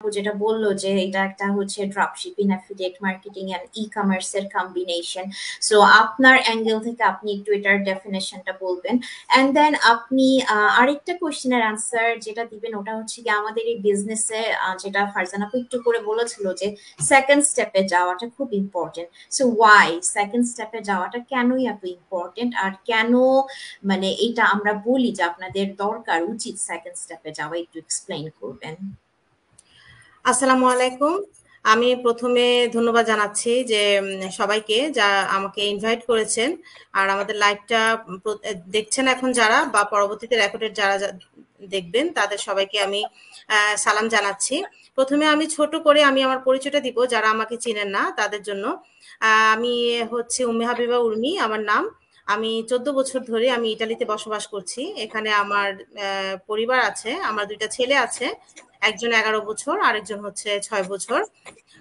যেটা বললো যে এটা একটা হচ্ছে ড্রপশিপিং, অ্যাফিলিয়েট মার্কেটিং এন্ড ই কমার্সের কম্বিনেশন। সো আপনার অ্যাঙ্গেল থেকে আপনি একটু এটার ডেফিনেশনটা বলবেন, এন্ড দেন আপনি আরেকটা কোশ্চেনের আনসার যেটা দিবেন ওটা হচ্ছে কি আমাদের এই বিজনেসে, যেটা ফারজানা আপু একটু করে বলেছিল যে সেকেন্ড স্টেপে যাওয়াটা খুব ইম্পর্টেন্ট। সো ওয়াই সেকেন্ড স্টেপে যাওয়াটা কেনই এত ইম্পর্টেন্ট, আর কেন মানে এটা আমরা বলি যে আপনাদের দরকার উচিত সেকেন্ড স্টেপে যাওয়া, একটু এক্সপ্লেইন করবেন। আসসালামু আলাইকুম। আমি প্রথমে ধন্যবাদ জানাচ্ছি যে সবাইকে যা আমাকে ইনভাইট করেছেন আর আমাদের লাইভটা দেখছেন এখন যারা, বা পরবর্তীতে রেকর্ডেড যারা দেখবেন তাদের সবাইকে আমি সালাম জানাচ্ছি। প্রথমে আমি ছোট করে আমি আমার পরিচয়টা দিব যারা আমাকে চিনেন না তাদের জন্য। আমি হচ্ছে উম্মে হাবিবা উর্মি আমার নাম। আমি 14 বছর ধরে আমি ইটালিতে বসবাস করছি। এখানে আমার পরিবার আছে, আমার 2টা ছেলে আছে, একজন 11 বছর, আরেকজন হচ্ছে 6 বছর।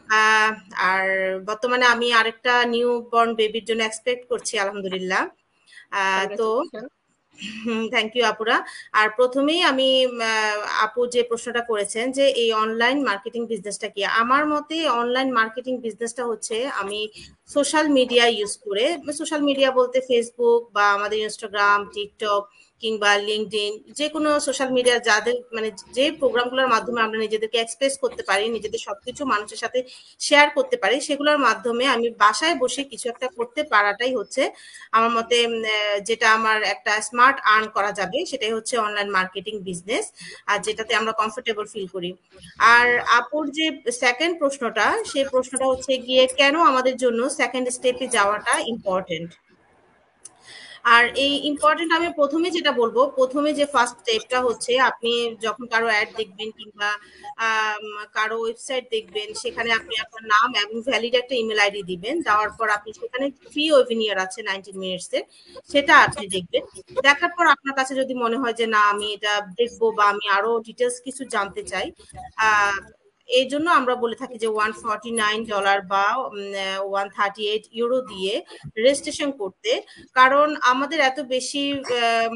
আহ, আর বর্তমানে আমি আরেকটা নিউ বর্ন বেবির জন্য এক্সপেক্ট করছি, আলহামদুলিল্লাহ। তো কংগ্রেচুলেশন। থ্যাংক ইউ আপুরা। আর প্রথমেই আমি আপু যে প্রশ্নটা করেছেন যে এই অনলাইন মার্কেটিং বিজনেসটা কি, আমার মতে অনলাইন মার্কেটিং বিজনেসটা হচ্ছে আমি সোশ্যাল মিডিয়া ইউজ করে, সোশ্যাল মিডিয়া বলতে ফেসবুক বা আমাদের ইনস্টাগ্রাম, টিকটক কিংবা লিঙ্কডইন, যে কোনো সোশ্যাল মিডিয়া যাদের মানে যে প্রোগ্রামগুলোর মাধ্যমে আমরা নিজেদেরকে এক্সপ্রেস করতে পারি, নিজেদের সবকিছু মানুষের সাথে শেয়ার করতে পারি, সেগুলোর মাধ্যমে আমি বাসায় বসে কিছু একটা করতে পারাটাই হচ্ছে আমার মতে যেটা আমার একটা স্মার্ট আর্ন করা যাবে, সেটাই হচ্ছে অনলাইন মার্কেটিং বিজনেস, আর যেটাতে আমরা কমফোর্টেবল ফিল করি। আর আপুর যে সেকেন্ড প্রশ্নটা, সেই প্রশ্নটা হচ্ছে গিয়ে কেন আমাদের জন্য সেকেন্ড স্টেপে যাওয়াটা ইম্পর্টেন্ট। আর এই ইম্পর্টেন্ট আমি প্রথমে যেটা বলবো, প্রথমে যে ফার্স্ট স্টেপটা হচ্ছে আপনি যখন কারো অ্যাড দেখবেন কিংবা কারো ওয়েবসাইট দেখবেন, সেখানে আপনি আপনার নাম এবং ভ্যালিড একটা ইমেল আইডি দিবেন। দেওয়ার পর আপনি সেখানে ফ্রি ওয়েবিনিয়ার আছে 19 মিনিটস এর, সেটা আপনি দেখবেন। দেখার পর আপনার কাছে যদি মনে হয় যে না আমি এটা দেখবো বা আমি আরো ডিটেলস কিছু জানতে চাই, আহ এই জন্য আমরা বলে থাকি যে $149 বা $138 দিয়ে রেজিস্ট্রেশন করতে। কারণ আমাদের এত বেশি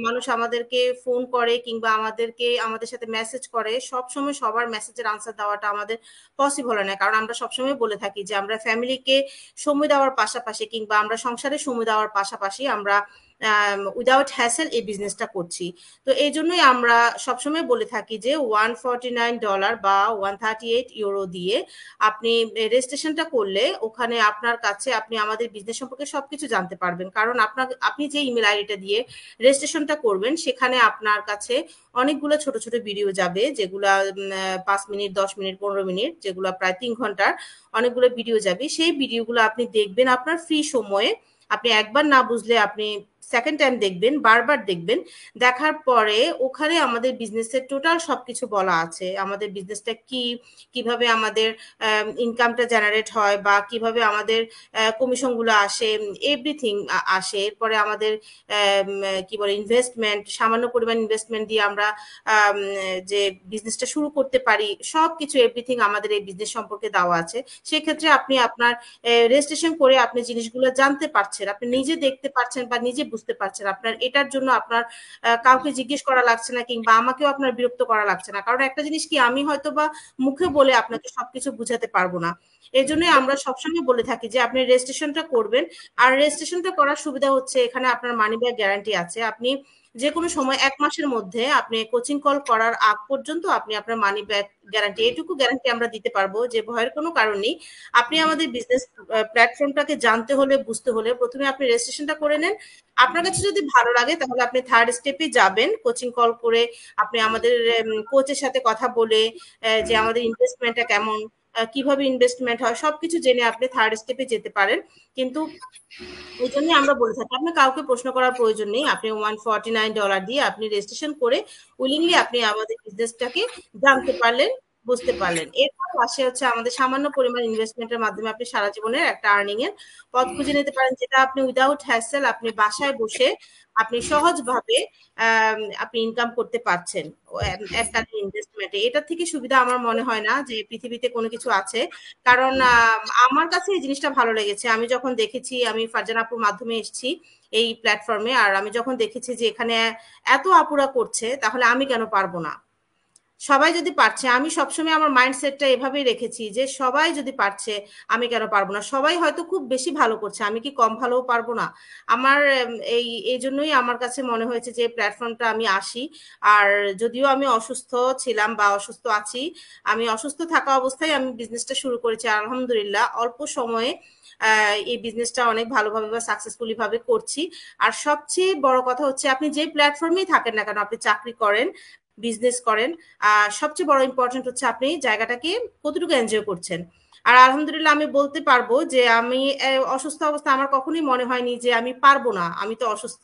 মানুষ আমাদেরকে ফোন করে কিংবা আমাদের সাথে মেসেজ করে, সব সময় সবার মেসেজের আনসার দেওয়াটা আমাদের পসিবল হয় না। কারণ আমরা সবসময় বলে থাকি যে আমরা ফ্যামিলিকে সময় দেওয়ার পাশাপাশি কিংবা আমরা সংসারে সময় দেওয়ার পাশাপাশি আমরা উইদাউট হ্যাসেল এই বিজনেসটা করছি। তো এই জন্যই আমরা সবসময় বলে থাকি যে $149 বা $138 দিয়ে আপনি রেজিস্ট্রেশনটা করলে ওখানে আপনার কাছে আপনি আমাদের বিজনেস সম্পর্কে সবকিছু জানতে পারবেন। কারণ আপনি যে ইমেল আইডিটা দিয়ে রেজিস্ট্রেশনটা করবেন, সেখানে আপনার কাছে অনেকগুলো ছোট ছোট ভিডিও যাবে, যেগুলা 5 মিনিট, 10 মিনিট, 15 মিনিট, যেগুলো প্রায় 3 ঘন্টার অনেকগুলো ভিডিও যাবে। সেই ভিডিওগুলো আপনি দেখবেন আপনার ফ্রি সময়ে। আপনি একবার না বুঝলে আপনি সেকেন্ড টাইম দেখবেন, বারবার দেখবেন। দেখার পরে ওখানে আমাদের বিজনেসের টোটাল সবকিছু বলা আছে, আমাদের বিজনেসটা কি, কিভাবে আমাদের ইনকামটা জেনারেট হয় বা কিভাবে আমাদের কমিশন গুলো আসে, এভরিথিং আসে। এরপরে আমাদের কি বলে ইনভেস্টমেন্ট, সামান্য পরিমাণ ইনভেস্টমেন্ট দিয়ে আমরা যে বিজনেসটা শুরু করতে পারি, সবকিছু এভরিথিং আমাদের এই বিজনেস সম্পর্কে দেওয়া আছে। সেক্ষেত্রে আপনি আপনার রেজিস্ট্রেশন করে আপনি জিনিসগুলো জানতে পারছেন, আপনি নিজে দেখতে পাচ্ছেন বা নিজে বুঝতে পারছেন। আপনার এটার জন্য আপনার কাউকে জিজ্ঞেস করা লাগছে না কিংবা আমাকেও আপনার বিরক্ত করা লাগছে না। কারণ একটা জিনিস কি, আমি হয়তো বা মুখে বলে আপনাকে সবকিছু বুঝাতে পারবো না। এই জন্য আমরা সবসময় বলে থাকি যে আপনি রেজিস্ট্রেশনটা করবেন। আর রেজিস্ট্রেশনটা করার সুবিধা হচ্ছে এখানে আপনার মানি ব্যাক গ্যারান্টি আছে। আপনি যে কোনো সময় 1 মাসের মধ্যে আপনি কোচিং কল করার আগ পর্যন্ত আপনি আপনার মানি ব্যাক গ্যারান্টি, এটুকু গ্যারান্টি আমরা দিতে পারবো যে ভয়ের কোনো কারণ নেই। আপনি আমাদের বিজনেস প্ল্যাটফর্মটাকে জানতে হলে, বুঝতে হলে প্রথমে আপনি রেজিস্ট্রেশনটা করে নেন। আপনার কাছে যদি ভালো লাগে তাহলে আপনি থার্ড স্টেপে যাবেন, কোচিং কল করে আপনি আমাদের কোচের সাথে কথা বলে যে আমাদের ইনভেস্টমেন্টটা কেমন, কিভাবে ইনভেস্টমেন্ট হয়, সবকিছু জেনে আপনি থার্ড স্টেপে যেতে পারেন। কিন্তু এই জন্যই আমরা বলে থাকি আপনার কাউকে প্রশ্ন করার প্রয়োজন নেই। আপনি $149 দিয়ে আপনি রেজিস্ট্রেশন করে উইলিংলি আপনি আমাদের বিজনেসটাকে জানতে পারলেন, বুঝতে পারলেন। এরপর পাশে হচ্ছে আমাদের সামান্য পরিমাণ ইনভেস্টমেন্টের মাধ্যমে আপনি সারা জীবনের একটা আর্নিং এর পথ খুঁজে নিতে পারেন, যেটা আপনি উইদাউট হ্যাসেল আপনি বাসায় বসে আপনি সহজভাবে আপনি ইনকাম করতে পারছেন এককালীন ইনভেস্টমেন্টে। এটা থেকে সুবিধা আমার মনে হয় না যে পৃথিবীতে কোনো কিছু আছে। কারণ আমার কাছে এই জিনিসটা ভালো লেগেছে। আমি যখন দেখেছি, আমি ফারজানা আপুর মাধ্যমে এসেছি এই প্ল্যাটফর্মে, আর আমি যখন দেখেছি যে এখানে এত আপুরা করছে, তাহলে আমি কেন পারবো না। সবাই যদি পারছে, আমি সবসময় আমার মাইন্ডসেটটা এভাবেই রেখেছি যে সবাই যদি পারছে আমি কেন পারবো না। সবাই হয়তো খুব বেশি ভালো করছে, আমি কি কম ভালো পারবো না? আমার এই জন্যই আমার কাছে মনে হয়েছে যে প্ল্যাটফর্মটা আমি আসি। আর যদিও আমি অসুস্থ ছিলাম বা অসুস্থ আছি, আমি অসুস্থ থাকা অবস্থায় আমি বিজনেসটা শুরু করেছি, আলহামদুলিল্লাহ অল্প সময়ে এই বিজনেসটা অনেক ভালোভাবে বা সাকসেসফুলি ভাবে করছি। আর সবচেয়ে বড় কথা হচ্ছে, আপনি যে প্ল্যাটফর্মেই থাকেন না কেন, আপনি চাকরি করেন, বিজনেস করেন, সবচেয়ে বড় ইম্পর্টেন্ট হচ্ছে আপনি জায়গাটাকে কতটুকু এনজয় করছেন। আর আলহামদুলিল্লাহ আমি বলতে পারবো যে আমি অসুস্থ অবস্থা আমার কখনোই মনে হয়নি যে আমি পারবো না, আমি তো অসুস্থ।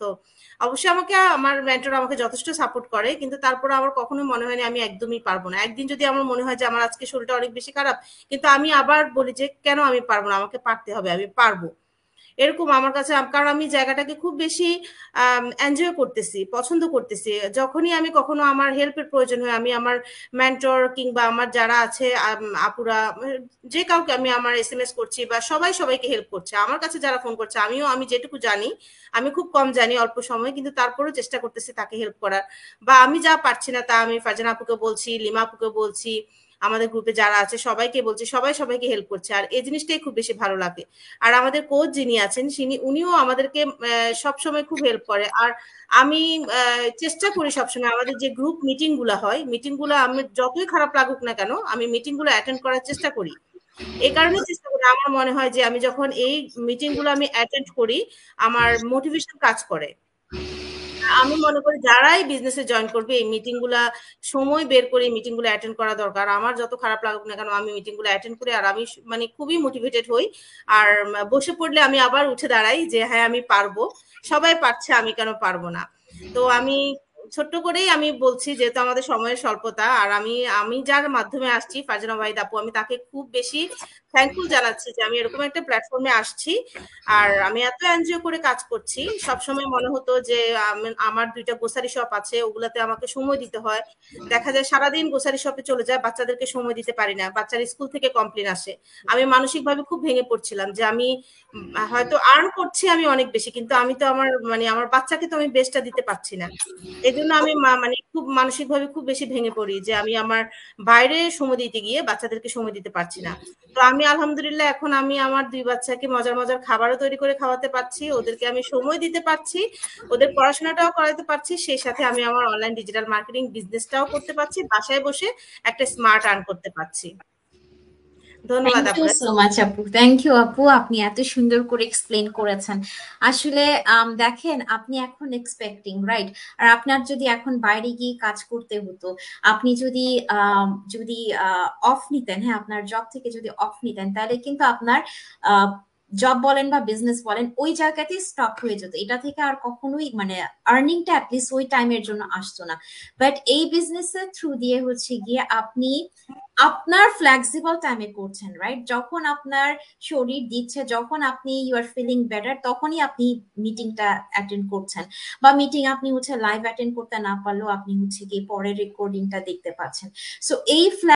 অবশ্যই আমাকে আমার মেন্টর আমাকে যথেষ্ট সাপোর্ট করে, কিন্তু তারপরে আমার কখনোই মনে হয়নি আমি একদমই পারবো না। একদিন যদি আমার মনে হয় যে আমার আজকে শরীরটা অনেক বেশি খারাপ, কিন্তু আমি আবার বলি যে কেন আমি পারবো না, আমাকে পারতে হবে, আমি পারবো। এরকম আমার কাছে, কারণ আমি জায়গাটাকে খুব বেশি এনজয় করতেছি, পছন্দ করতেছি। যখনই আমি কখনো আমার হেল্পের প্রয়োজন হয়, আমি আমার মেন্টর কিংবা আমার যারা আছে আপুরা, যে কাউকে আমি আমার এসএমএস করছি, বা সবাই সবাইকে হেল্প করছে। আমার কাছে যারা ফোন করছে, আমি যেটুকু জানি, আমি খুব কম জানি অল্প সময়, কিন্তু তারপরেও চেষ্টা করতেছি তাকে হেল্প করার। বা আমি যা পারছি না তা আমি ফারজানা আপুকে বলছি, লিমা আপুকে বলছি, আমাদের গ্রুপে যারা আছে সবাইকে বলছি, সবাই সবাইকে হেল্প করছে। আর এই জিনিসটাই খুব বেশি ভালো লাগে। আর আমাদের কোচ যিনি আছেন উনিও আমাদেরকে সবসময় খুব হেল্প করে। আর আমি চেষ্টা করি সবসময়, আমাদের যে গ্রুপ মিটিং গুলা হয়, মিটিং গুলা আমি যতই খারাপ লাগুক না কেন, আমি মিটিং গুলো অ্যাটেন্ড করার চেষ্টা করি। এই কারণে চেষ্টা করি, আমার মনে হয় যে আমি যখন এই মিটিং গুলো আমি অ্যাটেন্ড করি, আমার মোটিভেশন কাজ করে। আমি মনে করি যারাই বিজনেসে জয়েন করবে, এই মিটিং গুলা সময় বের করে মিটিং গুলো অ্যাটেন্ড করা দরকার। আমার যত খারাপ লাগুক না কেন, আমি মিটিং গুলো অ্যাটেন্ড করি। আর আমি মানে খুবই মোটিভেটেড হই। আর বসে পড়লে আমি আবার উঠে দাঁড়াই যে হ্যাঁ আমি পারবো, সবাই পারছে, আমি কেন পারবো না। তো আমি ছোট্ট করেই আমি বলছি, যেহেতু আমাদের সময়ের স্বল্পতা, আর আমি আমি যার মাধ্যমে আসছি, ফারজানা ওয়াহিদ আপু, আমি তাকে খুব বেশি থ্যাঙ্কফুল জানাচ্ছি যে আমি এরকম একটা প্ল্যাটফর্মে আসছি। আর আমি এত এনজয় করে কাজ করছি। সবসময় মনে হতো যে আমার 2টা গ্রোসারি শপ আছে, ওগুলাতে আমাকে সময় দিতে হয়। দেখা যায় সারাদিন গ্রোসারি শপে চলে যায়, বাচ্চাদেরকে সময় দিতে পারি না, বাচ্চার স্কুল থেকে কমপ্লেন আসে। আমি মানসিকভাবে খুব ভেঙে পড়ছিলাম যে আমি হয়তো আর্ন করছি আমি অনেক বেশি, কিন্তু আমি তো আমার মানে আমার বাচ্চাকে তো আমি বেস্টটা দিতে পারছি না। এই জন্য আমি মানে খুব মানসিকভাবে খুব বেশি ভেঙে পড়ি যে আমি আমার বাইরে সময় দিতে গিয়ে বাচ্চাদেরকে সময় দিতে পারছি না। তো আমি আলহামদুলিল্লাহ এখন আমি আমার 2 বাচ্চাকে মজার মজার খাবারও তৈরি করে খাওয়াতে পারছি, ওদেরকে আমি সময় দিতে পারছি, ওদের পড়াশোনাটাও করাতে পারছি, সেই সাথে আমি আমার অনলাইন ডিজিটাল মার্কেটিং বিজনেসটাও করতে পারছি, বাসায় বসে একটা স্মার্ট আর্ন করতে পারছি। ধন্যবাদ থ্যাংক ইউ আপুরা। সো মাচ আপু, থ্যাংক ইউ আপু, আপনি এত সুন্দর করে এক্সপ্লেন করেছেন। আসলে দেখেন, আপনি এখন এক্সপেক্টিং রাইট, আর আপনার যদি এখন বাইরে গিয়ে কাজ করতে হতো, আপনি যদি যদি অফ নিতেন, হ্যাঁ আপনার জব থেকে যদি অফ নিতেন, তাহলে কিন্তু আপনার জব বলেন বা বিজনেস বলেন ওই জায়গাতেই স্টপ হয়ে যেত, এটা থেকে আর কখনোই মানে আর্নিংটা অ্যাটলিস্ট ওই টাইমের জন্য আসতো না। বাট এই বিজনেসের থ্রু দিয়ে হচ্ছে গিয়ে আপনি আপনার ফ্লেক্সিবল টাইমে করছেন, রাইট? যখন আপনার শরীর দিচ্ছে, যখন আপনি ইউ আর ফিলিং বেটার, তখনই আপনি মিটিংটা অ্যাটেন্ড করছেন। বা মিটিং আপনি হচ্ছে লাইভ অ্যাটেন্ড করতে না পারলেও আপনি হচ্ছে গিয়ে পরের রেকর্ডিংটা দেখতে পাচ্ছেন। সো এই